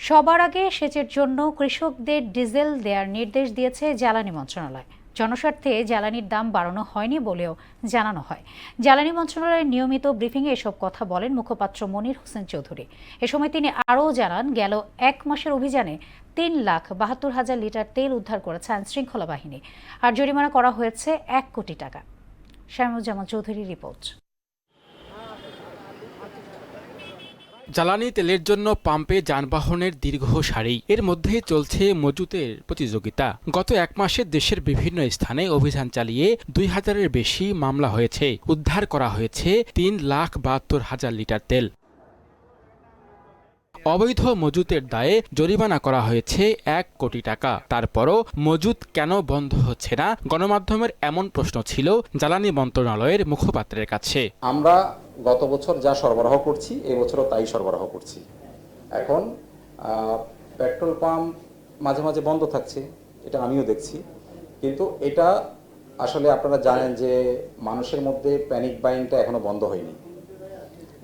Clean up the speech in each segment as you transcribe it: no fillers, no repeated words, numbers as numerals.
সবার আগে সেচের জন্য কৃষকদের ডিজেল দেওয়ার নির্দেশ দিয়েছে জ্বালানি মন্ত্রণালয়। জনস্বার্থে জ্বালানির দাম বাড়ানো হয়নি বলেও জানানো হয়। জ্বালানি মন্ত্রণালয়ের নিয়মিত ব্রিফিংয়ে এসব কথা বলেন মুখপাত্র মনির হোসেন চৌধুরী। এ সময় তিনি আরও জানান, গেল 1 মাসের অভিযানে 3,72,000 লিটার তেল উদ্ধার করেছে আইনশৃঙ্খলা বাহিনী, আর জরিমানা করা হয়েছে 1 কোটি টাকা। শামীমুজ্জামান চৌধুরীর রিপোর্ট। জ্বালানি তেলের জন্য পাম্পে যানবাহনের দীর্ঘ সারি, এর মধ্যেই চলছে মজুতের প্রতিযোগিতা। গত 1 মাসে দেশের বিভিন্ন স্থানে অভিযান চালিয়ে 2,000-এর বেশি মামলা হয়েছে। উদ্ধার করা হয়েছে 3,72,000 লিটার তেল। অবৈধ মজুতের দায়ে জরিমানা করা হয়েছে 1 কোটি টাকা। তারপরও মজুত কেন বন্ধ হচ্ছে না, গণমাধ্যমের এমন প্রশ্ন ছিল জ্বালানি মন্ত্রণালয়ের মুখপাত্রের কাছে। আমরা গত বছর যা সরবরাহ করছি এবছরও তাই সরবরাহ করছি। এখন পেট্রোল পাম্প মাঝে মাঝে বন্ধ থাকছে, এটা আমিও দেখছি, কিন্তু এটা আসলে আপনারা জানেন যে মানুষের মধ্যে প্যানিক বাইংটা এখনো বন্ধ হয়নি,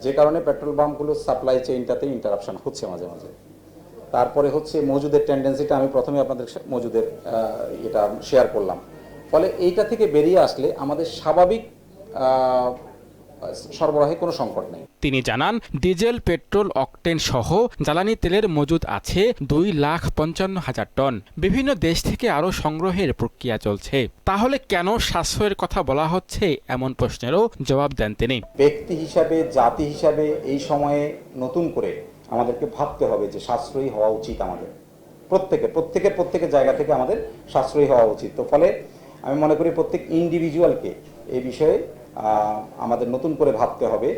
যে কারণে পেট্রোল পাম্পগুলোর সাপ্লাই চেইনটাতে ইন্টারাপশন হচ্ছে মাঝে মাঝে। তারপরে হচ্ছে মজুদের টেন্ডেন্সিটা আমি প্রথমে আপনাদের মজুদের এটা শেয়ার করলাম। ফলে এইটা থেকে বেরিয়ে আসলে আমাদের স্বাভাবিক সরবরাহে কোনো সংকট নেই। তিনি জানান, ডিজেল, পেট্রোল, অকটেন সহ জ্বালানি তেলের মজুদ আছে 2,55,000 টন। বিভিন্ন দেশ থেকে আরও সংগ্রহের প্রক্রিয়া চলছে। তাহলে কেন সাশ্রয়ের কথা বলা হচ্ছে, এমন প্রশ্নেরও জবাব দেন তিনি। ব্যক্তি হিসাবে, জাতি হিসাবে এই সময়ে নতুন করে আমাদেরকে ভাবতে হবে যে সাশ্রয়ী হওয়া উচিত। আমাদের প্রত্যেকের জায়গা থেকে আমাদের সাশ্রয়ী হওয়া উচিত। তো ফলে আমি মনে করি প্রত্যেক ইন্ডিভিজুয়ালকে এই বিষয়ে আমাদের নতুন করে ভাবতে হবে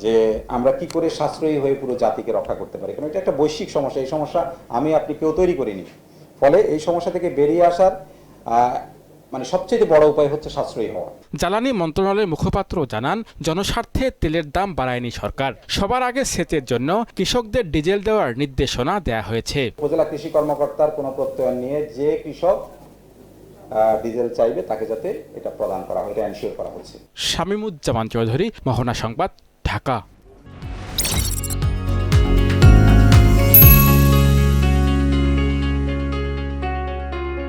যে আমরা কি করে সাশ্রয়ী হয়ে পুরো জাতিকে রক্ষা করতে পারি। কারণ এটা একটা বৈশ্বিক সমস্যা, এই সমস্যা আপনি কেউ তৈরি করিনি। ফলে এই সমস্যা থেকে বেরিয়ে আসার সবচেয়ে বড় উপায় হচ্ছে সাশ্রয়ী হওয়া। জ্বালানি মন্ত্রণালয়ের মুখপাত্র জানান, জনস্বার্থে তেলের দাম বাড়ায়নি সরকার। সবার আগে সেচের জন্য কৃষকদের ডিজেল দেওয়ার নির্দেশনা দেয়া হয়েছে। উপজেলা কৃষি কর্মকর্তার কোনো প্রত্যয়ন নিয়ে যে কৃষক ডিজেল চাইবে তাকে যাতে এটা প্রদান করা হয়, এটা এনশিওর করা হচ্ছে। শামীমুজ্জামান চৌধুরী, মোহনা সংবাদ, ঢাকা।